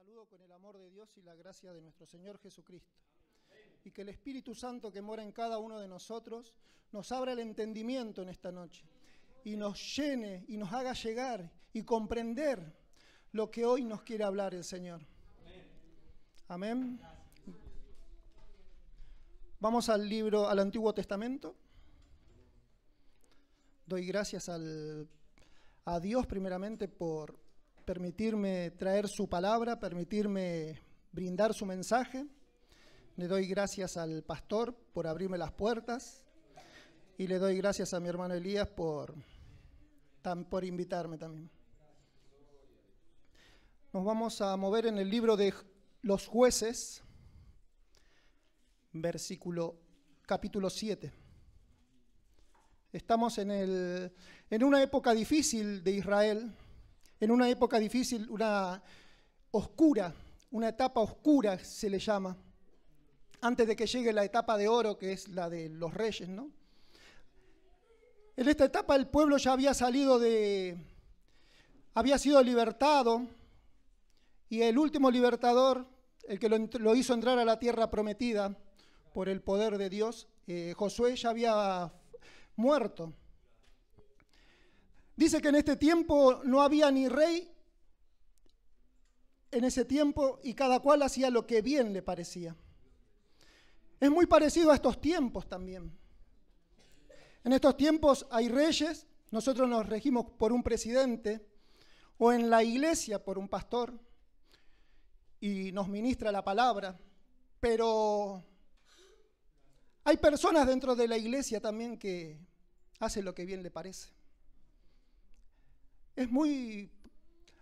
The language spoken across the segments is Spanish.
saludo con el amor de Dios y la gracia de nuestro Señor Jesucristo. Y que el Espíritu Santo que mora en cada uno de nosotros nos abra el entendimiento en esta noche y nos llene y nos haga llegar y comprender lo que hoy nos quiere hablar el Señor. Amén. Vamos al libro, al Antiguo Testamento. Doy gracias a Dios primeramente por permitirme traer su palabra, permitirme brindar su mensaje. Le doy gracias al pastor por abrirme las puertas y le doy gracias a mi hermano Elías por invitarme también. Nos vamos a mover en el libro de los Jueces, capítulo 7. Estamos en una época difícil de Israel, en una época difícil, una etapa oscura se le llama, antes de que llegue la etapa de oro, que es la de los reyes, ¿no? En esta etapa el pueblo ya había sido libertado, y el último libertador, el que lo hizo entrar a la tierra prometida por el poder de Dios, Josué, ya había muerto. Dice que en este tiempo no había ni rey, en ese tiempo, y cada cual hacía lo que bien le parecía. Es muy parecido a estos tiempos también. En estos tiempos hay reyes, nosotros nos regimos por un presidente, o en la iglesia por un pastor, y nos ministra la palabra, pero hay personas dentro de la iglesia también que hacen lo que bien le parece.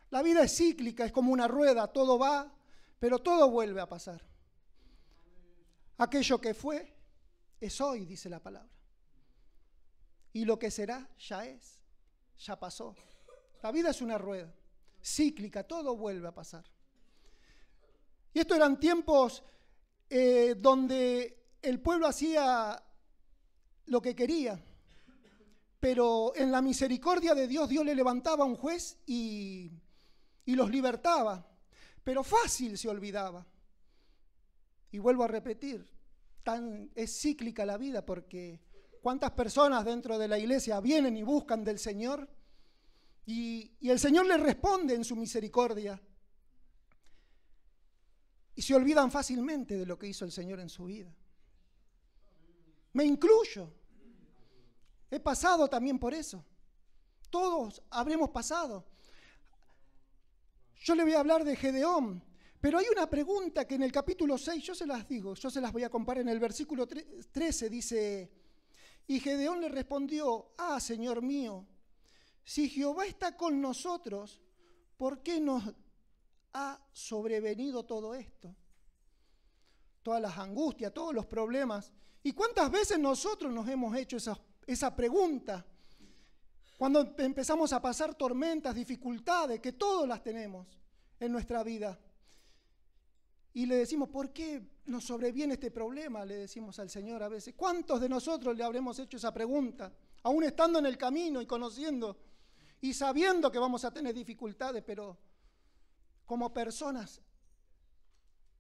La vida es cíclica, es como una rueda, todo va, pero todo vuelve a pasar. Aquello que fue, es hoy, dice la palabra. Y lo que será, ya es, ya pasó. La vida es una rueda, cíclica, todo vuelve a pasar. Y estos eran tiempos donde el pueblo hacía lo que quería. Pero en la misericordia de Dios, Dios le levantaba a un juez y los libertaba. Pero fácil se olvidaba. Y vuelvo a repetir, es cíclica la vida, porque cuántas personas dentro de la iglesia vienen y buscan del Señor y el Señor les responde en su misericordia. Y se olvidan fácilmente de lo que hizo el Señor en su vida. Me incluyo. He pasado también por eso. Todos habremos pasado. Yo le voy a hablar de Gedeón, pero hay una pregunta que en el capítulo 6, yo se las voy a comparar. En el versículo 13 dice, y Gedeón le respondió, Señor mío, si Jehová está con nosotros, ¿por qué nos ha sobrevenido todo esto? Todas las angustias, todos los problemas. ¿Y cuántas veces nosotros nos hemos hecho esa pregunta? Cuando empezamos a pasar tormentas, dificultades, que todos las tenemos en nuestra vida. Y le decimos, ¿por qué nos sobreviene este problema? Le decimos al Señor a veces. ¿Cuántos de nosotros le habremos hecho esa pregunta? Aún estando en el camino y conociendo y sabiendo que vamos a tener dificultades, pero como personas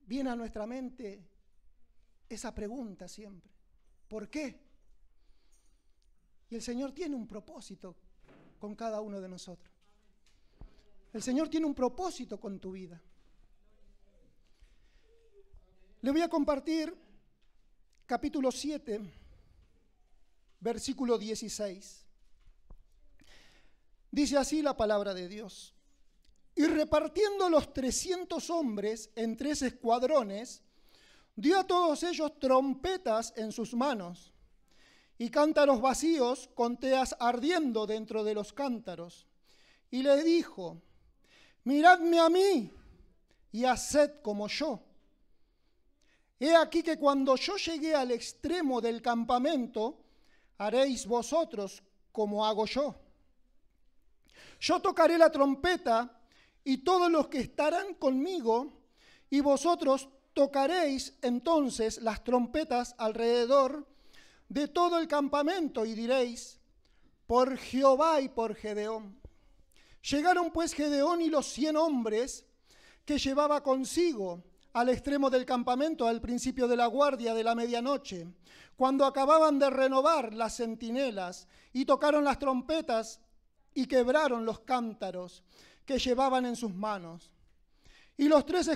viene a nuestra mente esa pregunta siempre. ¿Por qué? Y el Señor tiene un propósito con cada uno de nosotros. El Señor tiene un propósito con tu vida. Le voy a compartir capítulo 7, versículo 16. Dice así la palabra de Dios. Y repartiendo los 300 hombres en 3 escuadrones, dio a todos ellos trompetas en sus manos y cántaros vacíos con teas ardiendo dentro de los cántaros. Y le dijo, miradme a mí y haced como yo. He aquí que cuando yo llegué al extremo del campamento, haréis vosotros como hago yo. Yo tocaré la trompeta y todos los que estarán conmigo, y vosotros tocaréis entonces las trompetas alrededor de todo el campamento y diréis, por Jehová y por Gedeón. Llegaron pues Gedeón y los 100 hombres que llevaba consigo al extremo del campamento al principio de la guardia de la medianoche, cuando acababan de renovar las centinelas y tocaron las trompetas y quebraron los cántaros que llevaban en sus manos. Y los 3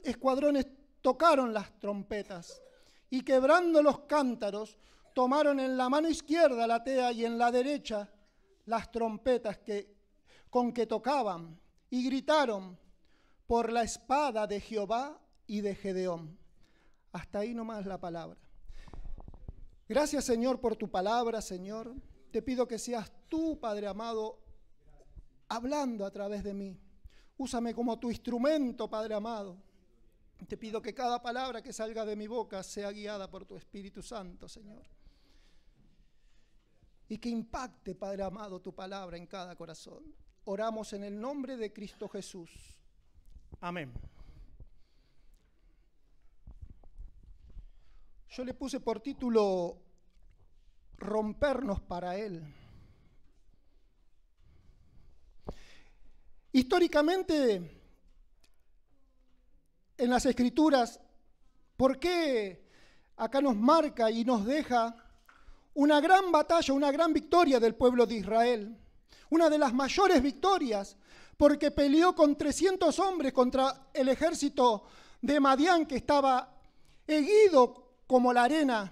escuadrones tocaron las trompetas y quebrando los cántaros tomaron en la mano izquierda la tea y en la derecha las trompetas con que tocaban y gritaron: por la espada de Jehová y de Gedeón. Hasta ahí nomás la palabra. Gracias, Señor, por tu palabra, Señor. Te pido que seas tú, Padre amado, hablando a través de mí. Úsame como tu instrumento, Padre amado. Te pido que cada palabra que salga de mi boca sea guiada por tu Espíritu Santo, Señor. Y que impacte, Padre amado, tu palabra en cada corazón. Oramos en el nombre de Cristo Jesús. Amén. Yo le puse por título Rompernos para Él. Históricamente, en las Escrituras, ¿por qué acá nos marca y nos deja una gran batalla, una gran victoria del pueblo de Israel? Una de las mayores victorias, porque peleó con 300 hombres contra el ejército de Madián, que estaba erguido como la arena,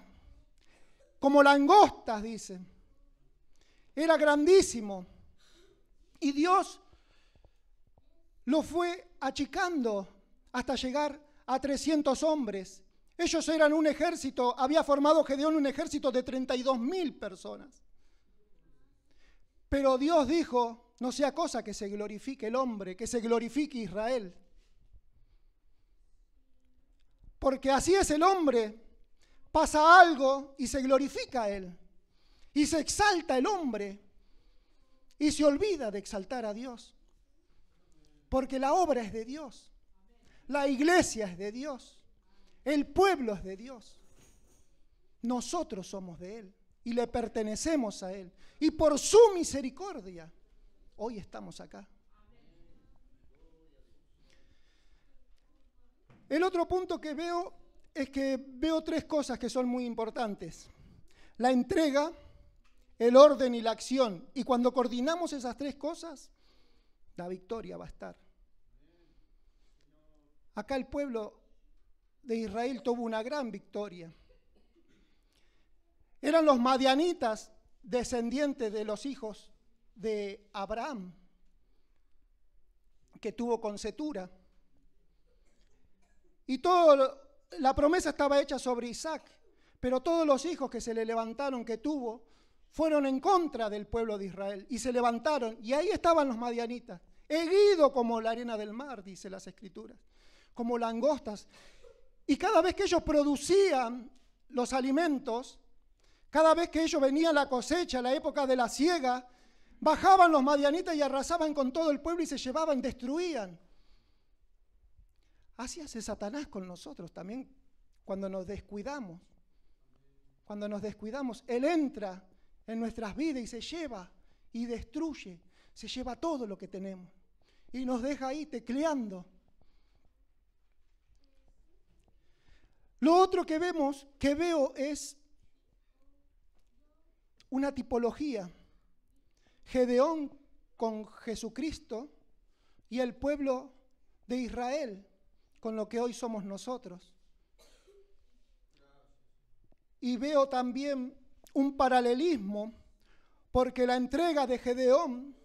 como langostas, dice. Era grandísimo. Y Dios lo fue achicando hasta llegar a 300 hombres. Ellos eran un ejército, había formado Gedeón un ejército de 32.000 personas. Pero Dios dijo: no sea cosa que se glorifique el hombre, que se glorifique Israel. Porque así es el hombre, pasa algo y se glorifica a él. Y se exalta el hombre y se olvida de exaltar a Dios. Porque la obra es de Dios, la iglesia es de Dios, el pueblo es de Dios. Nosotros somos de Él y le pertenecemos a Él. Y por su misericordia, hoy estamos acá. El otro punto que veo es que veo 3 cosas que son muy importantes: la entrega, el orden y la acción. Y cuando coordinamos esas 3 cosas, la victoria va a estar. Acá el pueblo de Israel tuvo una gran victoria. Eran los madianitas, descendientes de los hijos de Abraham, que tuvo con Cetura. Y la promesa estaba hecha sobre Isaac, pero todos los hijos que se le levantaron, que tuvo, fueron en contra del pueblo de Israel y se levantaron. Y ahí estaban los madianitas, erguidos como la arena del mar, dice las Escrituras, como langostas. Y cada vez que ellos producían los alimentos, cada vez que ellos venían a la cosecha, la época de la siega, bajaban los madianitas y arrasaban con todo el pueblo y se llevaban, destruían. Así hace Satanás con nosotros también cuando nos descuidamos. Cuando nos descuidamos, Él entra en nuestras vidas y se lleva y destruye, se lleva todo lo que tenemos y nos deja ahí tecleando. Lo otro que veo es una tipología. Gedeón con Jesucristo y el pueblo de Israel con lo que hoy somos nosotros. Y veo también un paralelismo, porque la entrega de Gedeón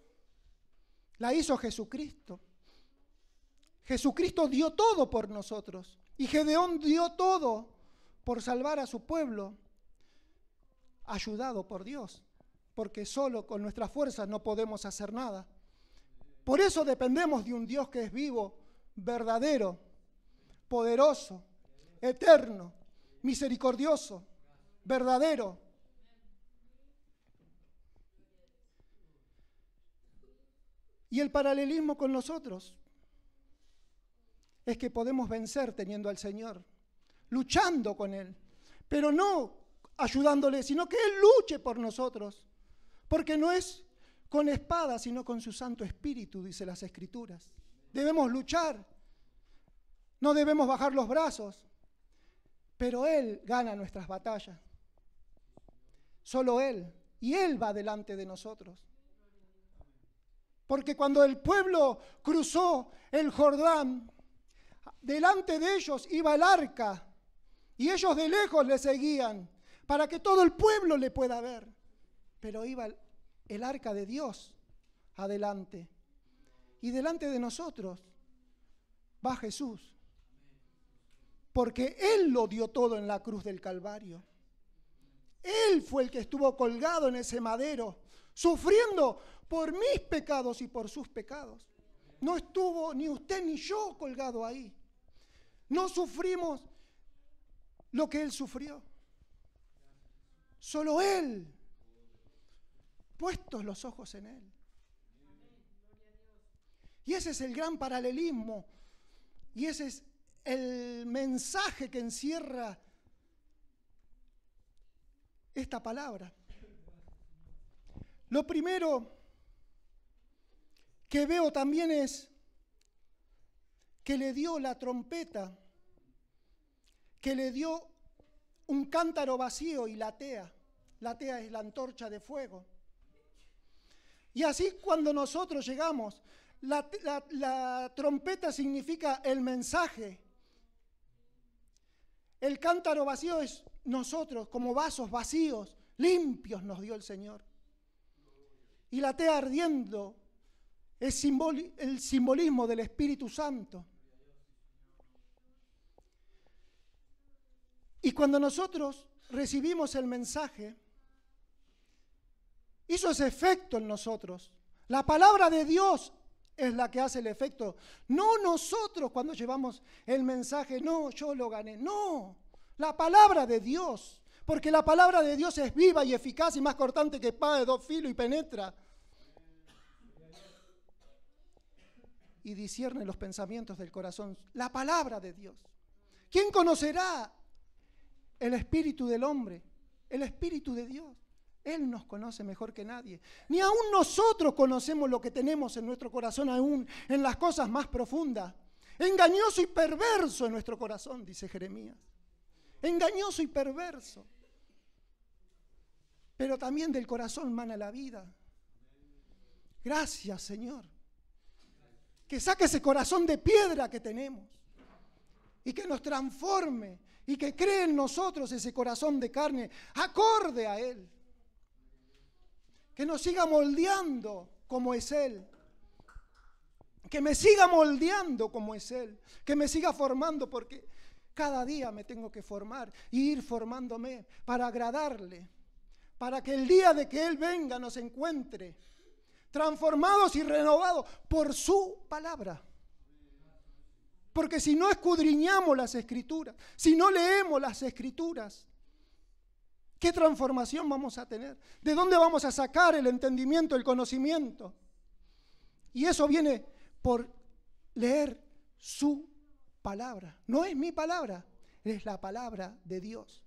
la hizo Jesucristo. Jesucristo dio todo por nosotros y Gedeón dio todo por salvar a su pueblo, ayudado por Dios, porque solo con nuestras fuerzas no podemos hacer nada. Por eso dependemos de un Dios que es vivo, verdadero, poderoso, eterno, misericordioso, verdadero. Y el paralelismo con nosotros es que podemos vencer teniendo al Señor, luchando con Él, pero no ayudándole, sino que Él luche por nosotros, porque no es con espada, sino con su Santo Espíritu, dice las Escrituras. Debemos luchar no debemos bajar los brazos, pero Él gana nuestras batallas. Solo Él. Y Él va delante de nosotros. Porque cuando el pueblo cruzó el Jordán, delante de ellos iba el arca, y ellos de lejos le seguían, para que todo el pueblo le pueda ver. Pero iba el arca de Dios adelante. Y delante de nosotros va Jesús. Porque Él lo dio todo en la cruz del Calvario. Él fue el que estuvo colgado en ese madero, sufriendo por mis pecados y por sus pecados. No estuvo ni usted ni yo colgado ahí. No sufrimos lo que Él sufrió. Solo Él, puestos los ojos en Él. Y ese es el gran paralelismo. Y ese es el mensaje que encierra esta palabra. Lo primero que veo también es que le dio la trompeta, que le dio un cántaro vacío y la tea. La tea es la antorcha de fuego. Y así cuando nosotros llegamos, la trompeta significa el mensaje. El cántaro vacío es nosotros, como vasos vacíos, limpios nos dio el Señor. Y la tea ardiendo es el simbolismo del Espíritu Santo. Y cuando nosotros recibimos el mensaje, hizo ese efecto en nosotros. La palabra de Dios es la que hace el efecto. No nosotros cuando llevamos el mensaje, no, yo lo gané. No, la palabra de Dios. Porque la palabra de Dios es viva y eficaz y más cortante que espada de 2 filos y penetra. Y discierne los pensamientos del corazón. La palabra de Dios. ¿Quién conocerá el espíritu del hombre? El espíritu de Dios. Él nos conoce mejor que nadie. Ni aún nosotros conocemos lo que tenemos en nuestro corazón, aún en las cosas más profundas. Engañoso y perverso en nuestro corazón, dice Jeremías. Engañoso y perverso. Pero también del corazón mana la vida. Gracias, Señor. Que saque ese corazón de piedra que tenemos y que nos transforme y que cree en nosotros ese corazón de carne acorde a Él. Que nos siga moldeando como es Él. Que me siga moldeando como es Él. Que me siga formando porque cada día me tengo que formar y ir formándome para agradarle. Para que el día de que Él venga nos encuentre transformados y renovados por su palabra. Porque si no escudriñamos las Escrituras, si no leemos las Escrituras, ¿qué transformación vamos a tener? ¿De dónde vamos a sacar el entendimiento, el conocimiento? Y eso viene por leer su palabra. No es mi palabra, es la palabra de Dios.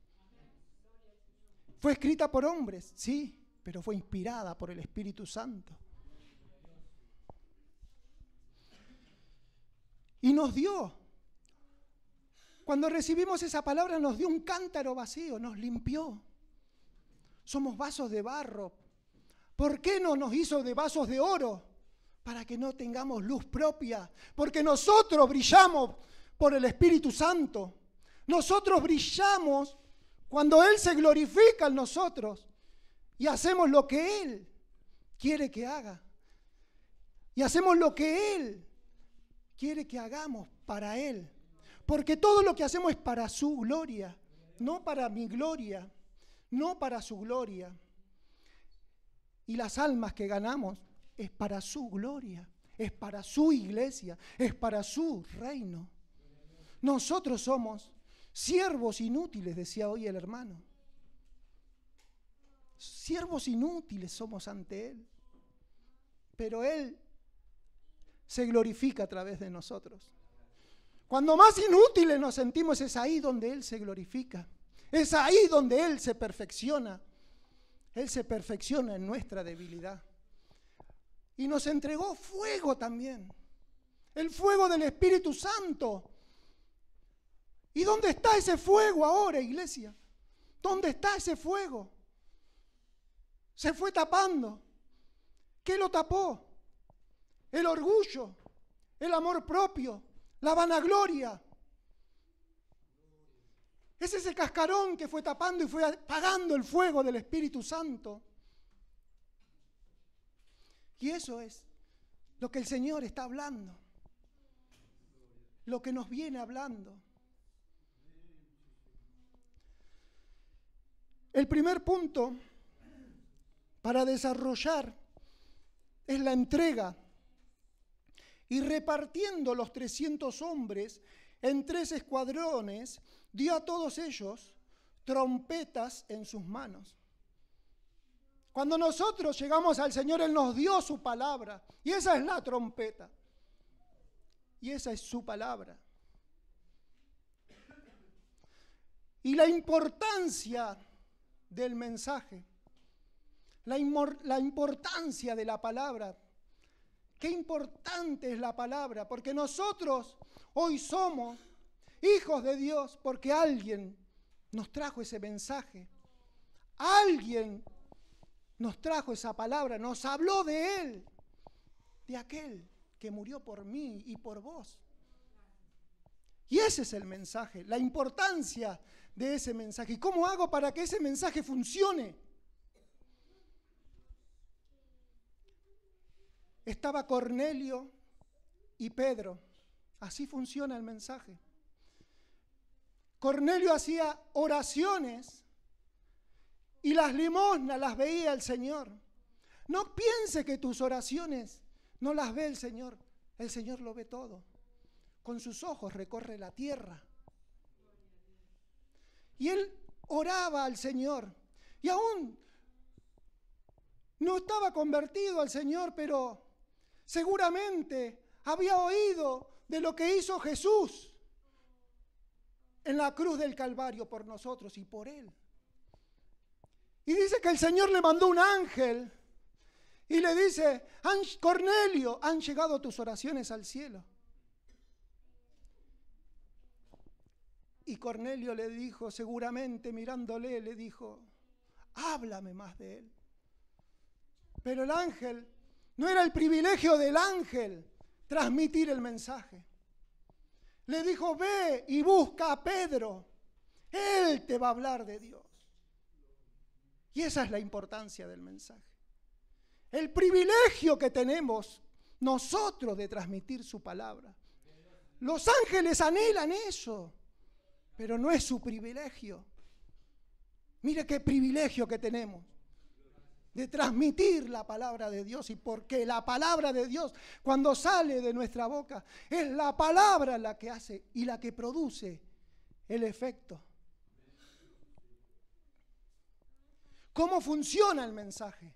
Fue escrita por hombres, sí, pero fue inspirada por el Espíritu Santo. Y nos dio, cuando recibimos esa palabra, nos dio un cántaro vacío, nos limpió. Somos vasos de barro. ¿Por qué no nos hizo de vasos de oro? Para que no tengamos luz propia. Porque nosotros brillamos por el Espíritu Santo. Nosotros brillamos cuando Él se glorifica en nosotros. Y hacemos lo que Él quiere que haga. Y hacemos lo que Él quiere que hagamos para Él. Porque todo lo que hacemos es para su gloria, no para mi gloria, no para su gloria. Y las almas que ganamos es para su gloria, es para su iglesia, es para su reino. Nosotros somos siervos inútiles, decía hoy el hermano. Siervos inútiles somos ante Él. Pero Él se glorifica a través de nosotros. Cuando más inútiles nos sentimos, es ahí donde Él se glorifica. Es ahí donde Él se perfecciona. Él se perfecciona en nuestra debilidad. Y nos entregó fuego también. El fuego del Espíritu Santo. ¿Y dónde está ese fuego ahora, iglesia? ¿Dónde está ese fuego? Se fue tapando. ¿Qué lo tapó? El orgullo, el amor propio, la vanagloria. Es ese cascarón que fue tapando y fue apagando el fuego del Espíritu Santo. Y eso es lo que el Señor está hablando, lo que nos viene hablando. El primer punto para desarrollar es la entrega. Y repartiendo los 300 hombres en 3 escuadrones, dio a todos ellos trompetas en sus manos. Cuando nosotros llegamos al Señor, Él nos dio su palabra. Y esa es la trompeta. Y esa es su palabra. Y la importancia del mensaje, la importancia de la palabra. Qué importante es la palabra, porque nosotros hoy somos hijos de Dios porque alguien nos trajo ese mensaje. Alguien nos trajo esa palabra, nos habló de Él, de aquel que murió por mí y por vos. Y ese es el mensaje, la importancia de ese mensaje. ¿Y cómo hago para que ese mensaje funcione? Estaba Cornelio y Pedro. Así funciona el mensaje. Cornelio hacía oraciones y las limosnas las veía el Señor. No piense que tus oraciones no las ve el Señor. El Señor lo ve todo. Con sus ojos recorre la tierra. Y él oraba al Señor. Y aún no estaba convertido al Señor, pero seguramente había oído de lo que hizo Jesús en la cruz del Calvario por nosotros y por él. Y dice que el Señor le mandó un ángel y le dice: Cornelio, han llegado tus oraciones al cielo. Y Cornelio le dijo, seguramente mirándole, le dijo: háblame más de él. Pero el ángel, no era el privilegio del ángel transmitir el mensaje. Le dijo: ve y busca a Pedro, él te va a hablar de Dios. Y esa es la importancia del mensaje. El privilegio que tenemos nosotros de transmitir su palabra. Los ángeles anhelan eso, pero no es su privilegio. Mire qué privilegio que tenemos de transmitir la palabra de Dios, y porque la palabra de Dios, cuando sale de nuestra boca, es la palabra la que hace y la que produce el efecto. ¿Cómo funciona el mensaje?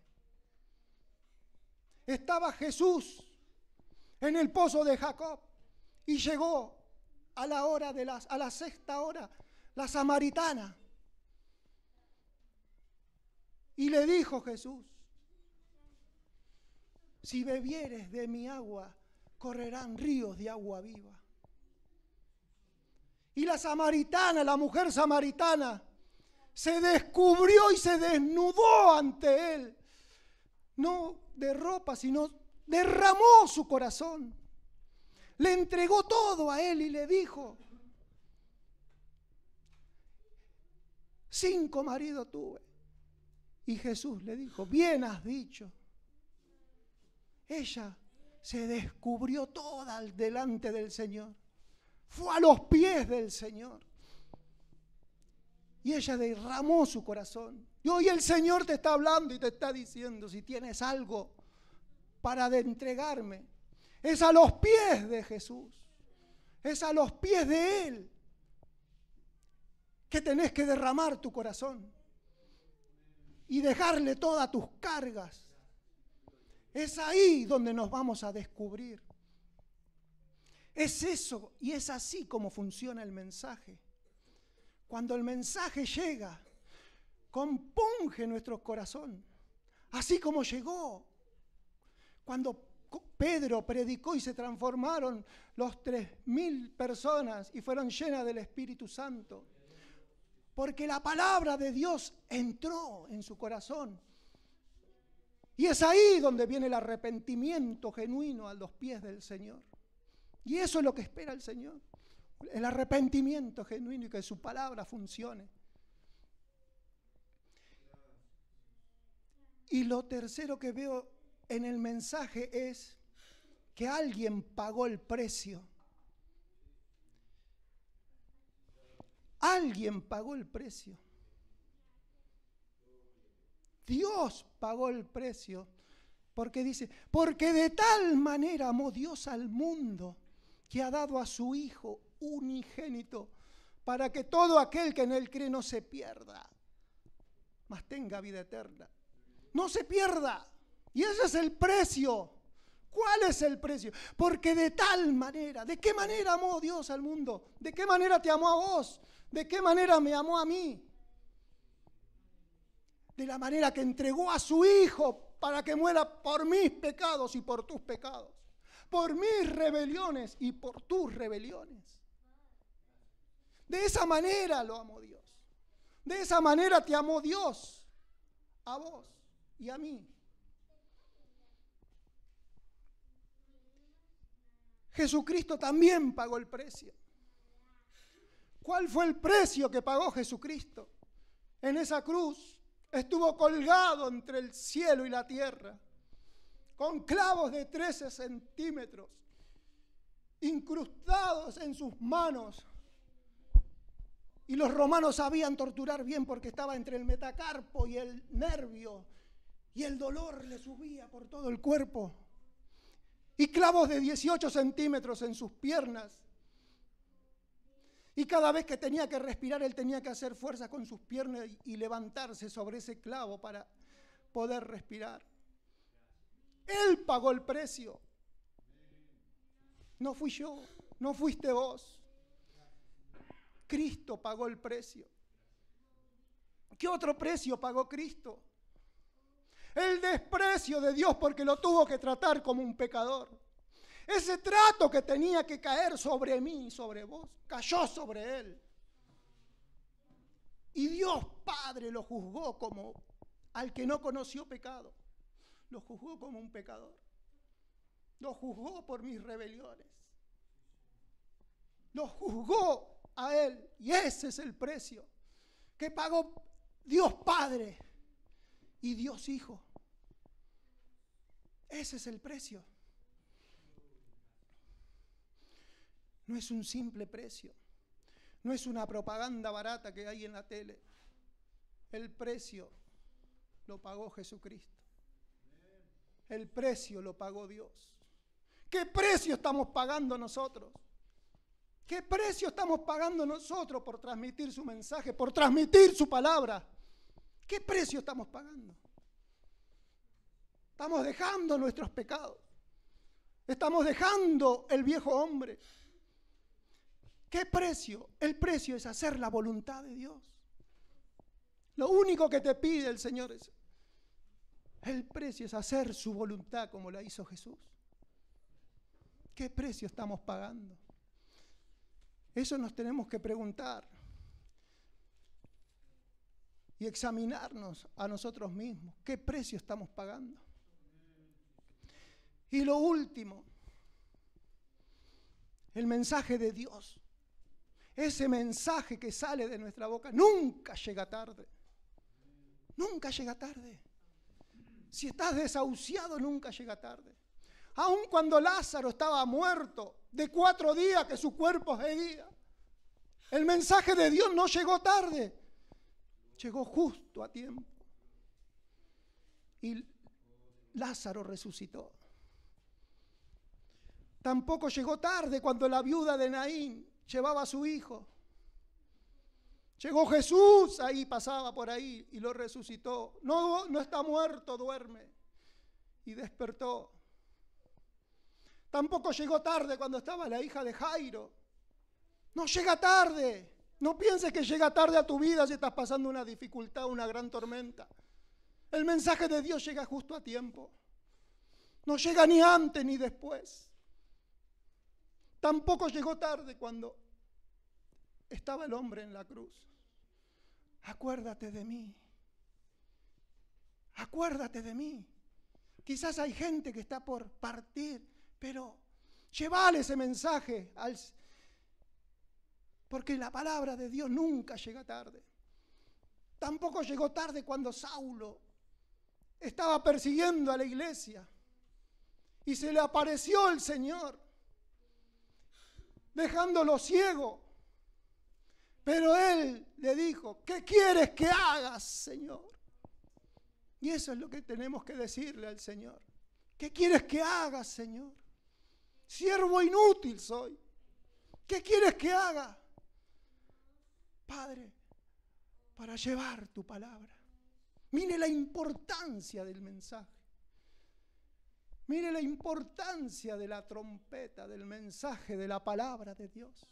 Estaba Jesús en el pozo de Jacob y llegó a la sexta hora, la samaritana. Y le dijo Jesús: si bebieres de mi agua, correrán ríos de agua viva. Y la samaritana, la mujer samaritana, se descubrió y se desnudó ante él. No de ropa, sino derramó su corazón. Le entregó todo a él y le dijo: 5 maridos tuve. Y Jesús le dijo: bien has dicho. Ella se descubrió toda delante del Señor. Fue a los pies del Señor. Y ella derramó su corazón. Y hoy el Señor te está hablando y te está diciendo: si tienes algo para entregarme, es a los pies de Jesús. Es a los pies de Él que tenés que derramar tu corazón y dejarle todas tus cargas. Es ahí donde nos vamos a descubrir. Es eso y es así como funciona el mensaje. Cuando el mensaje llega, compunge nuestro corazón, así como llegó cuando Pedro predicó y se transformaron los 3.000 personas y fueron llenas del Espíritu Santo. Porque la palabra de Dios entró en su corazón. Y es ahí donde viene el arrepentimiento genuino a los pies del Señor. Y eso es lo que espera el Señor. El arrepentimiento genuino y que su palabra funcione. Y lo tercero que veo en el mensaje es que alguien pagó el precio. Alguien pagó el precio. Dios pagó el precio. Porque dice, porque de tal manera amó Dios al mundo que ha dado a su Hijo unigénito para que todo aquel que en él cree no se pierda, mas tenga vida eterna. No se pierda. Y ese es el precio. ¿Cuál es el precio? Porque de tal manera, ¿de qué manera amó Dios al mundo? ¿De qué manera te amó a vos? ¿De qué manera me amó a mí? De la manera que entregó a su Hijo para que muera por mis pecados y por tus pecados, por mis rebeliones y por tus rebeliones. De esa manera lo amó Dios. De esa manera te amó Dios a vos y a mí. Jesucristo también pagó el precio. ¿Cuál fue el precio que pagó Jesucristo? En esa cruz estuvo colgado entre el cielo y la tierra, con clavos de 13 centímetros, incrustados en sus manos. Y los romanos sabían torturar bien porque estaba entre el metacarpo y el nervio, y el dolor le subía por todo el cuerpo. Y clavos de 18 centímetros en sus piernas. Y cada vez que tenía que respirar, él tenía que hacer fuerza con sus piernas y levantarse sobre ese clavo para poder respirar. Él pagó el precio. No fui yo, no fuiste vos. Cristo pagó el precio. ¿Qué otro precio pagó Cristo? El desprecio de Dios porque lo tuvo que tratar como un pecador. Ese trato que tenía que caer sobre mí y sobre vos, cayó sobre él. Y Dios Padre lo juzgó como al que no conoció pecado. Lo juzgó como un pecador. Lo juzgó por mis rebeliones. Lo juzgó a él. Y ese es el precio que pagó Dios Padre y Dios Hijo. Ese es el precio. No es un simple precio. No es una propaganda barata que hay en la tele. El precio lo pagó Jesucristo. El precio lo pagó Dios. ¿Qué precio estamos pagando nosotros? ¿Qué precio estamos pagando nosotros por transmitir su mensaje, por transmitir su palabra? ¿Qué precio estamos pagando? Estamos dejando nuestros pecados. Estamos dejando el viejo hombre. ¿Qué precio? El precio es hacer la voluntad de Dios. Lo único que te pide el Señor es, el precio es hacer su voluntad como la hizo Jesús. ¿Qué precio estamos pagando? Eso nos tenemos que preguntar y examinarnos a nosotros mismos. ¿Qué precio estamos pagando? Y lo último, el mensaje de Dios. Ese mensaje que sale de nuestra boca nunca llega tarde. Nunca llega tarde. Si estás desahuciado, nunca llega tarde. Aun cuando Lázaro estaba muerto, de 4 días que su cuerpo seguía, el mensaje de Dios no llegó tarde. Llegó justo a tiempo. Y Lázaro resucitó. Tampoco llegó tarde cuando la viuda de Naín llevaba a su hijo. Llegó Jesús, ahí pasaba por ahí y lo resucitó. No está muerto, duerme. Y despertó. Tampoco llegó tarde cuando estaba la hija de Jairo. No llega tarde. No pienses que llega tarde a tu vida si estás pasando una dificultad, una gran tormenta. El mensaje de Dios llega justo a tiempo. No llega ni antes ni después. Tampoco llegó tarde cuando estaba el hombre en la cruz. Acuérdate de mí. Acuérdate de mí. Quizás hay gente que está por partir, pero llévale ese mensaje, porque la palabra de Dios nunca llega tarde. Tampoco llegó tarde cuando Saulo estaba persiguiendo a la iglesia y se le apareció el Señor, dejándolo ciego. Pero él le dijo: ¿qué quieres que hagas, Señor? Y eso es lo que tenemos que decirle al Señor. ¿Qué quieres que hagas, Señor? Siervo inútil soy. ¿Qué quieres que haga? Padre, para llevar tu palabra. Mire la importancia del mensaje. Mire la importancia de la trompeta, del mensaje, de la palabra de Dios.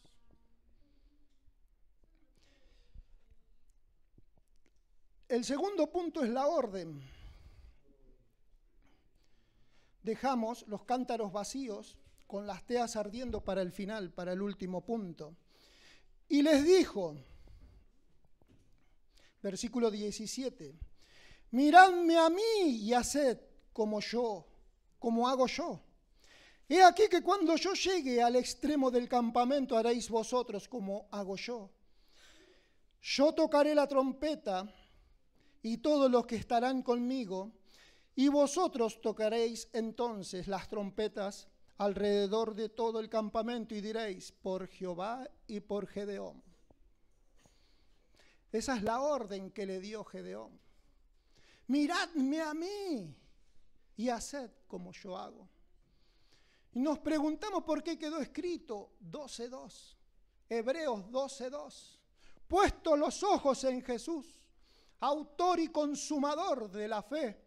El segundo punto es la orden. Dejamos los cántaros vacíos con las teas ardiendo para el final, para el último punto. Y les dijo, versículo 17, miradme a mí y haced como hago yo. He aquí que cuando yo llegue al extremo del campamento haréis vosotros como hago yo. Yo tocaré la trompeta y todos los que estarán conmigo, y vosotros tocaréis entonces las trompetas alrededor de todo el campamento y diréis, por Jehová y por Gedeón. Esa es la orden que le dio Gedeón. Miradme a mí y haced como yo hago. Y nos preguntamos por qué quedó escrito 12:2, Hebreos 12:2. Puesto los ojos en Jesús, autor y consumador de la fe,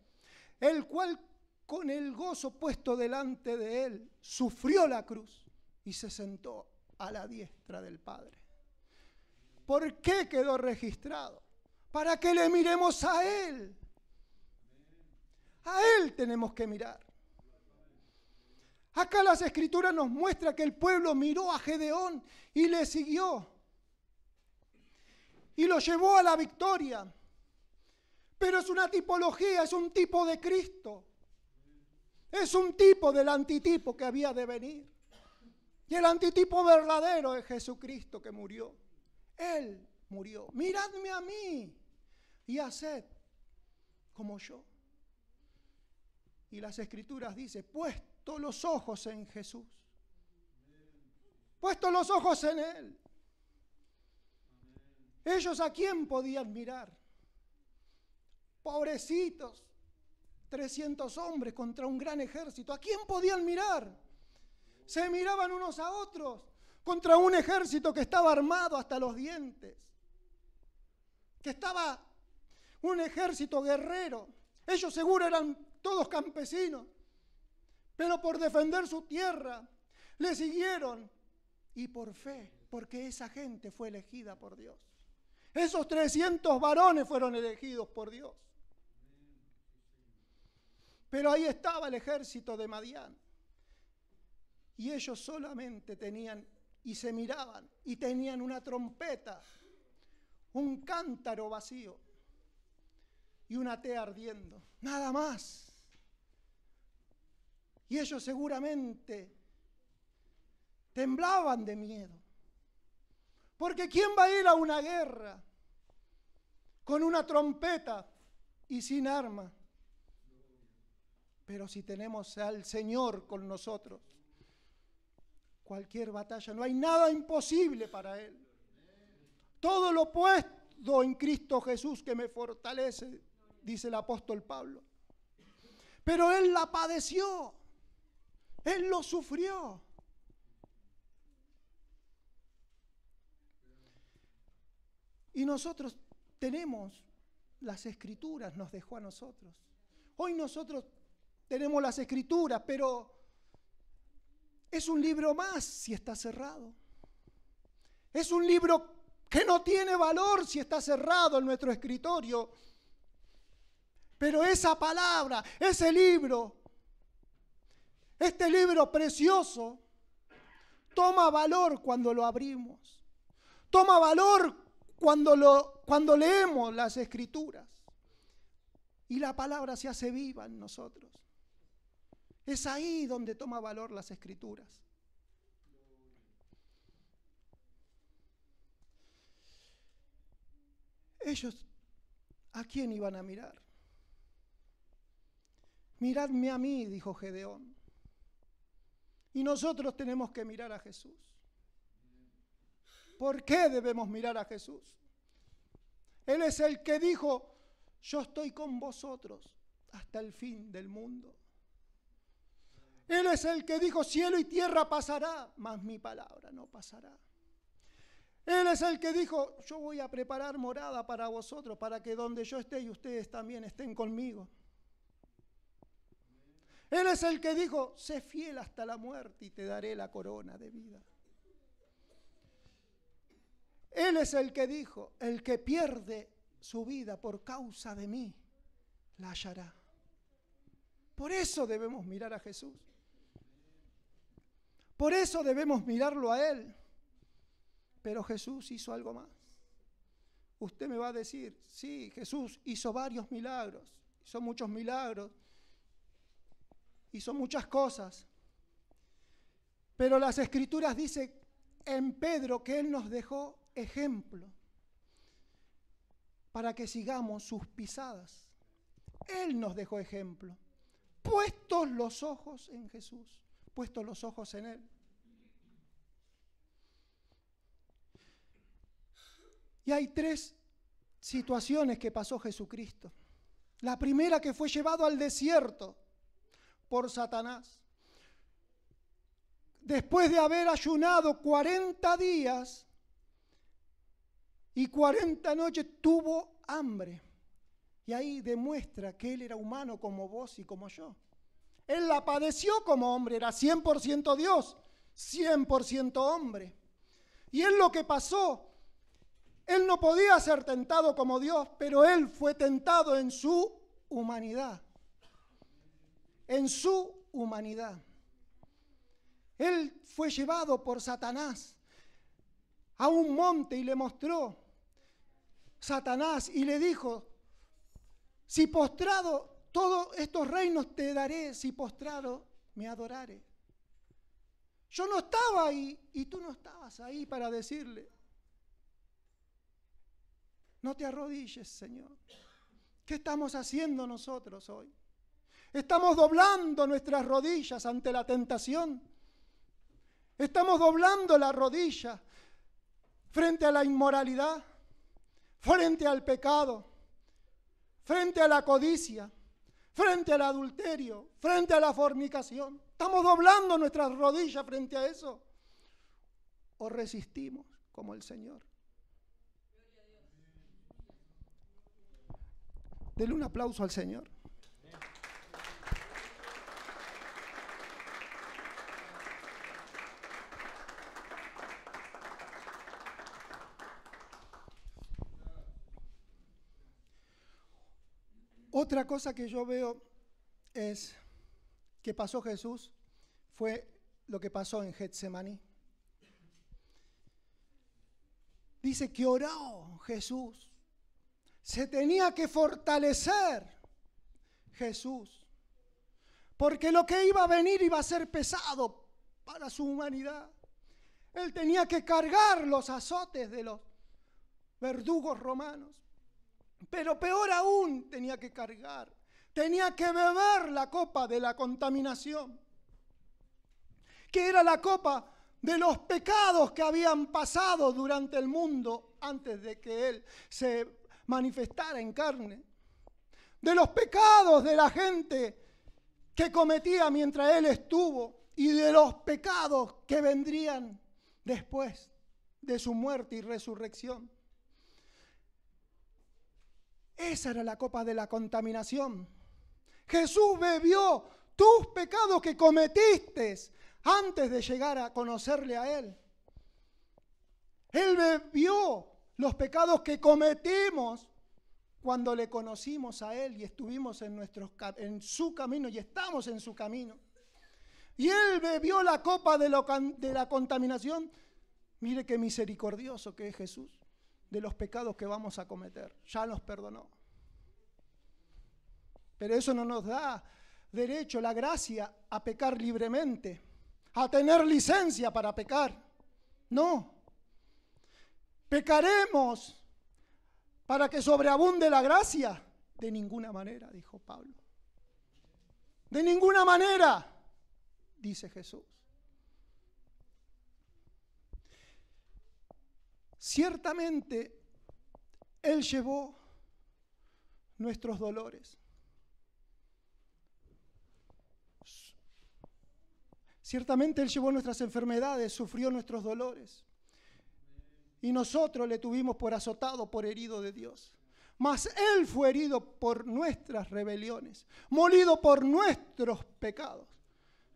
el cual con el gozo puesto delante de él sufrió la cruz y se sentó a la diestra del Padre. ¿Por qué quedó registrado? Para que le miremos a él. A él tenemos que mirar. Acá las Escrituras nos muestran que el pueblo miró a Gedeón y le siguió. Y lo llevó a la victoria. Pero es una tipología, es un tipo de Cristo. Es un tipo del antitipo que había de venir. Y el antitipo verdadero es Jesucristo que murió. Él murió. Miradme a mí y haced como yo. Y las Escrituras dicen, puesto los ojos en Jesús. Puesto los ojos en Él. ¿Ellos a quién podían mirar? Pobrecitos, 300 hombres contra un gran ejército. ¿A quién podían mirar? Se miraban unos a otros contra un ejército que estaba armado hasta los dientes, que estaba un ejército guerrero. Ellos seguro eran todos campesinos, pero por defender su tierra le siguieron y por fe, porque esa gente fue elegida por Dios. Esos 300 varones fueron elegidos por Dios. Pero ahí estaba el ejército de Madián. Y ellos solamente tenían, y se miraban, y tenían una trompeta, un cántaro vacío y una tea ardiendo. Nada más. Y ellos seguramente temblaban de miedo. Porque ¿quién va a ir a una guerra con una trompeta y sin arma? Pero si tenemos al Señor con nosotros, cualquier batalla, no hay nada imposible para Él. Todo lo puedo en Cristo Jesús que me fortalece, dice el apóstol Pablo. Pero Él la padeció, Él lo sufrió. Y nosotros tenemos las Escrituras, nos dejó a nosotros. Hoy nosotros tenemos las Escrituras, pero es un libro más si está cerrado. Es un libro que no tiene valor si está cerrado en nuestro escritorio. Pero esa palabra, ese libro, Este libro precioso toma valor cuando lo abrimos. Toma valor cuando leemos las Escrituras. Y la palabra se hace viva en nosotros. Es ahí donde toma valor las Escrituras. Ellos, ¿a quién iban a mirar? Miradme a mí, dijo Gedeón. Y nosotros tenemos que mirar a Jesús. ¿Por qué debemos mirar a Jesús? Él es el que dijo, yo estoy con vosotros hasta el fin del mundo. Él es el que dijo, cielo y tierra pasará, mas mi palabra no pasará. Él es el que dijo, yo voy a preparar morada para vosotros, para que donde yo esté y ustedes también estén conmigo. Él es el que dijo, sé fiel hasta la muerte y te daré la corona de vida. Él es el que dijo, el que pierde su vida por causa de mí, la hallará. Por eso debemos mirar a Jesús. Por eso debemos mirarlo a Él. Pero Jesús hizo algo más. Usted me va a decir, sí, Jesús hizo varios milagros, hizo muchos milagros, hizo muchas cosas. Pero las Escrituras dicen en Pedro que Él nos dejó ejemplo para que sigamos sus pisadas. Él nos dejó ejemplo. Puestos los ojos en Jesús, puestos los ojos en Él. Y hay 3 situaciones que pasó Jesucristo. La primera, que fue llevado al desierto por Satanás. Después de haber ayunado 40 días y 40 noches, tuvo hambre. Y ahí demuestra que Él era humano como vos y como yo. Él la padeció como hombre, era 100% Dios, 100% hombre. Y Él lo que pasó, Él no podía ser tentado como Dios, pero Él fue tentado en su humanidad. En su humanidad. Él fue llevado por Satanás a un monte y le mostró Satanás y le dijo, si postrado todos estos reinos te daré, si postrado me adoraré. Yo no estaba ahí y tú no estabas ahí para decirle, no te arrodilles, Señor. ¿Qué estamos haciendo nosotros hoy? Estamos doblando nuestras rodillas ante la tentación. Estamos doblando la rodilla frente a la inmoralidad, frente al pecado, frente a la codicia, frente al adulterio, frente a la fornicación. ¿Estamos doblando nuestras rodillas frente a eso? ¿O resistimos como el Señor? Denle un aplauso al Señor. Otra cosa que yo veo es que pasó Jesús fue lo que pasó en Getsemaní. Dice que oró Jesús. Se tenía que fortalecer Jesús. Porque lo que iba a venir iba a ser pesado para su humanidad. Él tenía que cargar los azotes de los verdugos romanos. Pero peor aún, tenía que cargar, tenía que beber la copa de la contaminación, que era la copa de los pecados que habían pasado durante el mundo antes de que Él se manifestara en carne, de los pecados de la gente que cometía mientras Él estuvo y de los pecados que vendrían después de su muerte y resurrección. Esa era la copa de la contaminación. Jesús bebió tus pecados que cometiste antes de llegar a conocerle a Él. Él bebió los pecados que cometimos cuando le conocimos a Él y estuvimos en su camino y estamos en su camino. y Él bebió la copa de la contaminación. Mire qué misericordioso que es Jesús de los pecados que vamos a cometer. Ya nos perdonó. Pero eso no nos da derecho, la gracia, a pecar libremente, a tener licencia para pecar. No. ¿Pecaremos para que sobreabunde la gracia? De ninguna manera, dijo Pablo. De ninguna manera, dice Jesús. Ciertamente, Él llevó nuestros dolores. Ciertamente Él llevó nuestras enfermedades, sufrió nuestros dolores. Y nosotros le tuvimos por azotado, por herido de Dios. Mas Él fue herido por nuestras rebeliones, molido por nuestros pecados.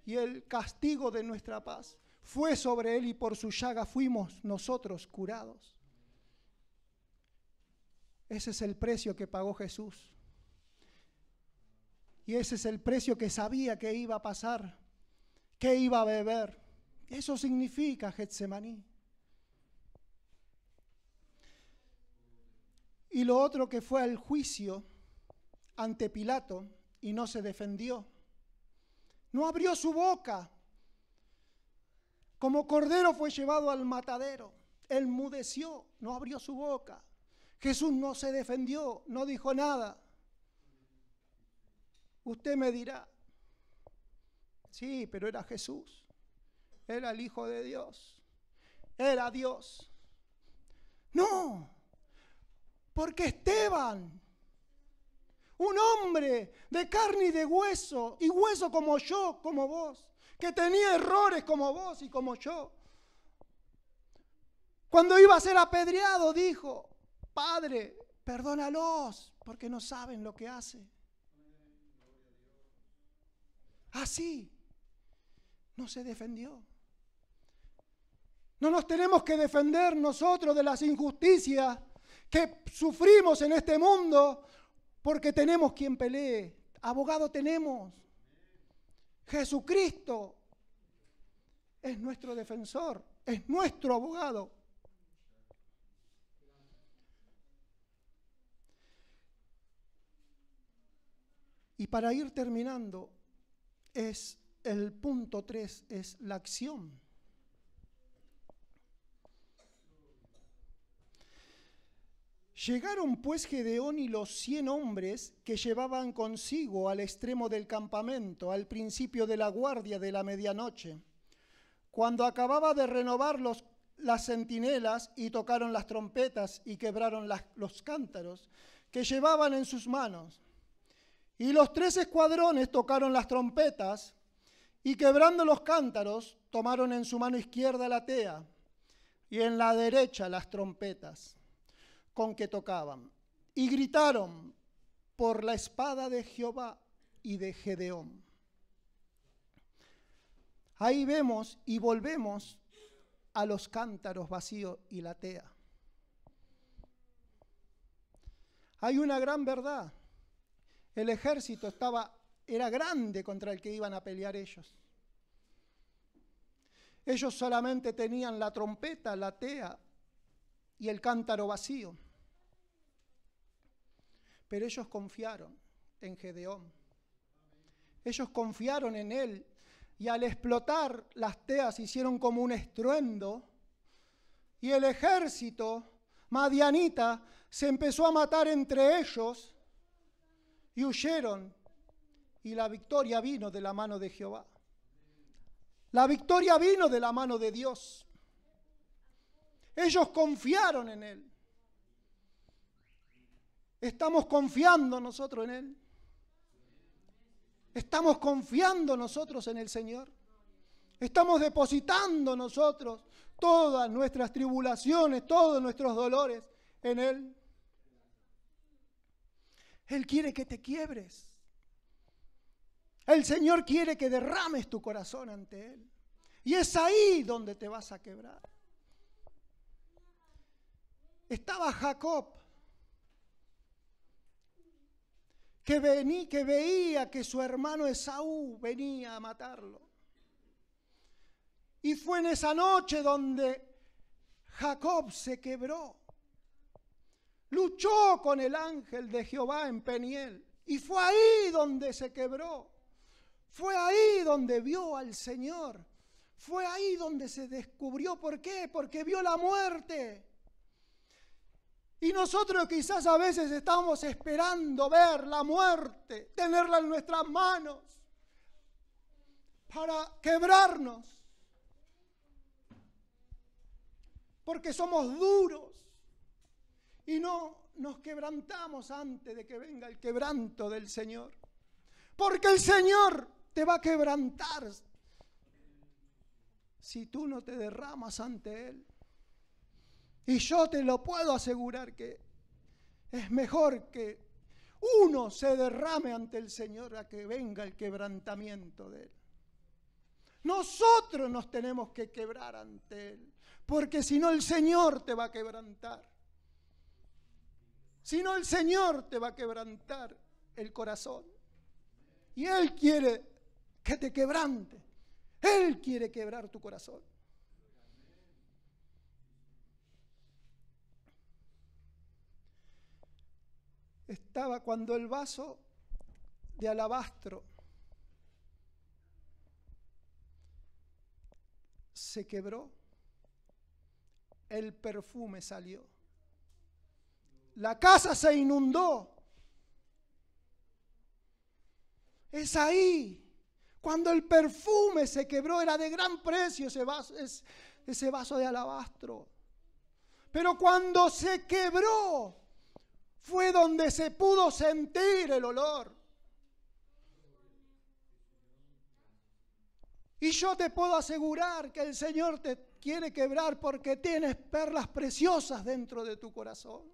Y el castigo de nuestra paz fue sobre Él, y por su llaga fuimos nosotros curados. Ese es el precio que pagó Jesús. Y ese es el precio que sabía que iba a pasar, que iba a beber. Eso significa Getsemaní. Y lo otro, que fue al juicio ante Pilato y no se defendió. No abrió su boca. Como cordero fue llevado al matadero. Él mudeció, no abrió su boca. Jesús no se defendió, no dijo nada. Usted me dirá, sí, pero era Jesús. Era el Hijo de Dios. Era Dios. No. Porque Esteban, un hombre de carne y de hueso, y hueso como yo, como vos, que tenía errores como vos y como yo, cuando iba a ser apedreado dijo: Padre, perdónalos, porque no saben lo que hacen. Así, no se defendió. No nos tenemos que defender nosotros de las injusticias que sufrimos en este mundo, porque tenemos quien pelee. Abogado tenemos. Jesucristo es nuestro defensor, es nuestro abogado. Y para ir terminando, es el punto 3, es la acción. Llegaron pues Gedeón y los 100 hombres que llevaban consigo al extremo del campamento, al principio de la guardia de la medianoche, cuando acababa de renovar las centinelas, y tocaron las trompetas y quebraron los cántaros que llevaban en sus manos. Y los 3 escuadrones tocaron las trompetas, y quebrando los cántaros, tomaron en su mano izquierda la tea y en la derecha las trompetas con que tocaban, y gritaron por la espada de Jehová y de Gedeón. Ahí vemos y volvemos a los cántaros vacíos y la tea. Hay una gran verdad. El ejército era grande contra el que iban a pelear ellos. Ellos solamente tenían la trompeta, la tea y el cántaro vacío. Pero ellos confiaron en Gedeón. Ellos confiaron en él, y al explotar las teas hicieron como un estruendo, y el ejército madianita se empezó a matar entre ellos y huyeron, y la victoria vino de la mano de Jehová. La victoria vino de la mano de Dios. Ellos confiaron en él. ¿Estamos confiando nosotros en él? ¿Estamos confiando nosotros en el Señor? ¿Estamos depositando nosotros todas nuestras tribulaciones, todos nuestros dolores en él? Él quiere que te quiebres. El Señor quiere que derrames tu corazón ante él. Y es ahí donde te vas a quebrar. Estaba Jacob, que veía que su hermano Esaú venía a matarlo. Y fue en esa noche donde Jacob se quebró. Luchó con el ángel de Jehová en Peniel. Y fue ahí donde se quebró. Fue ahí donde vio al Señor. Fue ahí donde se descubrió. ¿Por qué? Porque vio la muerte. Y nosotros quizás a veces estamos esperando ver la muerte, tenerla en nuestras manos para quebrarnos. Porque somos duros y no nos quebrantamos antes de que venga el quebranto del Señor. Porque el Señor te va a quebrantar si tú no te derramas ante Él. Y yo te lo puedo asegurar que es mejor que uno se derrame ante el Señor a que venga el quebrantamiento de Él. Nosotros nos tenemos que quebrar ante Él, porque si no el Señor te va a quebrantar. Si no el Señor te va a quebrantar el corazón. Y Él quiere que te quebrante. Él quiere quebrar tu corazón. Estaba cuando el vaso de alabastro se quebró, el perfume salió. La casa se inundó. Es ahí. Cuando el perfume se quebró, era de gran precio ese vaso de alabastro. Pero cuando se quebró, fue donde se pudo sentir el olor. Y yo te puedo asegurar que el Señor te quiere quebrar porque tienes perlas preciosas dentro de tu corazón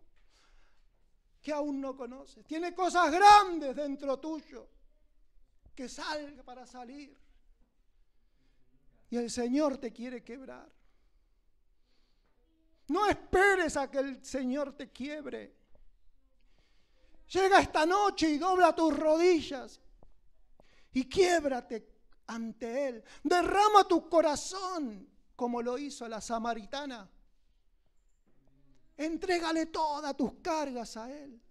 que aún no conoces. Tiene cosas grandes dentro tuyo que salga para salir. Y el Señor te quiere quebrar. No esperes a que el Señor te quiebre. Llega esta noche y dobla tus rodillas y quiébrate ante Él. Derrama tu corazón como lo hizo la samaritana. Entrégale todas tus cargas a Él.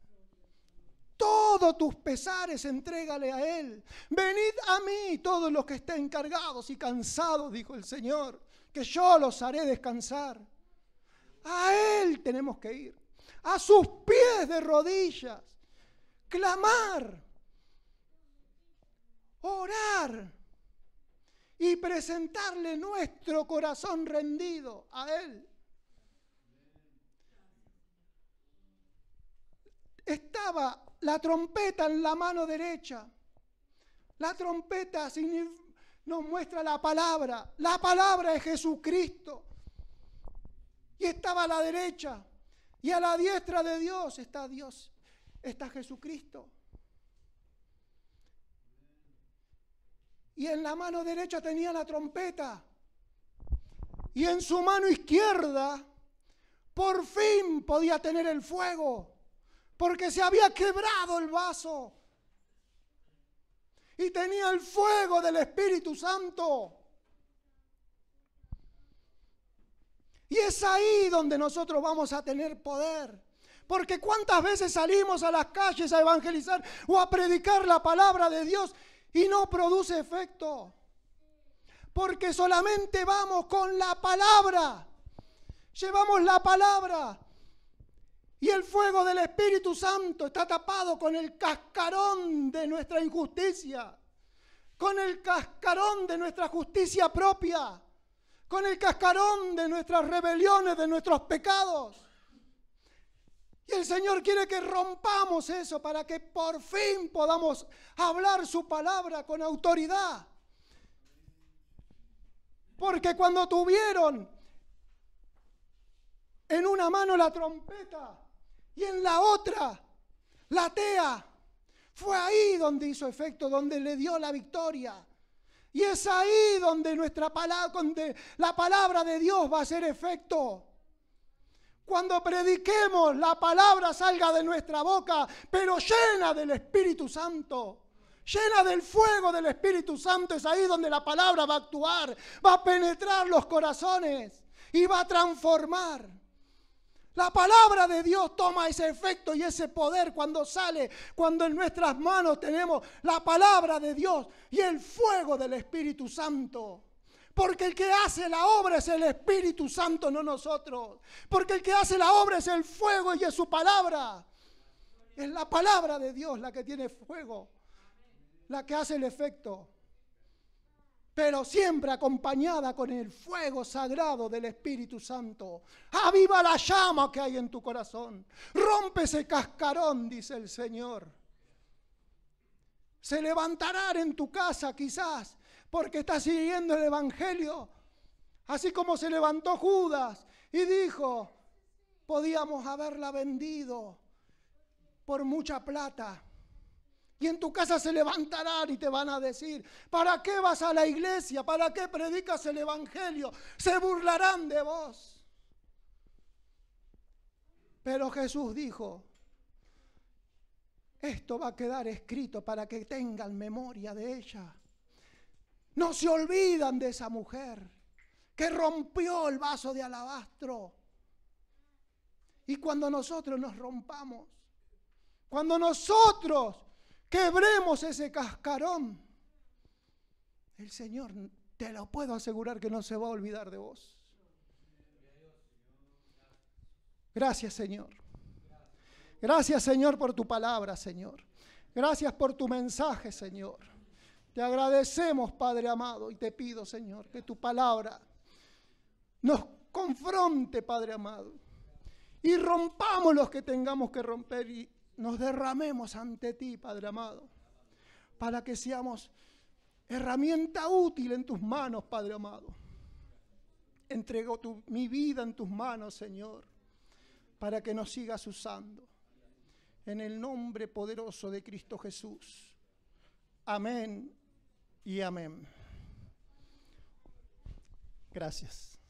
Todos tus pesares entrégale a Él. Venid a mí todos los que estén cargados y cansados, dijo el Señor, que yo los haré descansar. A Él tenemos que ir, a sus pies de rodillas, clamar, orar y presentarle nuestro corazón rendido a Él. Estaba la trompeta en la mano derecha. La trompeta nos muestra la palabra. La palabra es Jesucristo. Y estaba a la derecha. Y a la diestra de Dios está Dios. Está Jesucristo. Y en la mano derecha tenía la trompeta. Y en su mano izquierda, por fin podía tener el fuego. Porque se había quebrado el vaso. Y tenía el fuego del Espíritu Santo. Y es ahí donde nosotros vamos a tener poder. Porque cuántas veces salimos a las calles a evangelizar o a predicar la palabra de Dios y no produce efecto. Porque solamente vamos con la palabra. Llevamos la palabra. Y el fuego del Espíritu Santo está tapado con el cascarón de nuestra injusticia, con el cascarón de nuestra justicia propia, con el cascarón de nuestras rebeliones, de nuestros pecados. Y el Señor quiere que rompamos eso para que por fin podamos hablar su palabra con autoridad. Porque cuando tuvieron en una mano la trompeta y en la otra la tea, fue ahí donde hizo efecto, donde le dio la victoria. Y es ahí donde donde la palabra de Dios va a hacer efecto. Cuando prediquemos, la palabra salga de nuestra boca, pero llena del Espíritu Santo. Llena del fuego del Espíritu Santo, es ahí donde la palabra va a actuar, va a penetrar los corazones y va a transformar. La palabra de Dios toma ese efecto y ese poder cuando sale, cuando en nuestras manos tenemos la palabra de Dios y el fuego del Espíritu Santo. Porque el que hace la obra es el Espíritu Santo, no nosotros. Porque el que hace la obra es el fuego y es su palabra. Es la palabra de Dios la que tiene fuego, la que hace el efecto. Pero siempre acompañada con el fuego sagrado del Espíritu Santo. Aviva la llama que hay en tu corazón. Rompe ese cascarón, dice el Señor. Se levantarán en tu casa quizás porque estás siguiendo el Evangelio. Así como se levantó Judas y dijo, podíamos haberla vendido por mucha plata. Y en tu casa se levantarán y te van a decir, ¿para qué vas a la iglesia? ¿Para qué predicas el Evangelio? Se burlarán de vos. Pero Jesús dijo, esto va a quedar escrito para que tengan memoria de ella. No se olvidan de esa mujer que rompió el vaso de alabastro. Y cuando nosotros nos rompamos, cuando nosotros quebremos ese cascarón, el Señor, te lo puedo asegurar que no se va a olvidar de vos. Gracias, Señor. Gracias, Señor, por tu palabra, Señor. Gracias por tu mensaje, Señor. Te agradecemos, Padre amado, y te pido, Señor, que tu palabra nos confronte, Padre amado, y rompamos los que tengamos que romper y nos derramemos ante ti, Padre amado, para que seamos herramienta útil en tus manos, Padre amado. Entrego mi vida en tus manos, Señor, para que nos sigas usando. En el nombre poderoso de Cristo Jesús. Amén y amén. Gracias.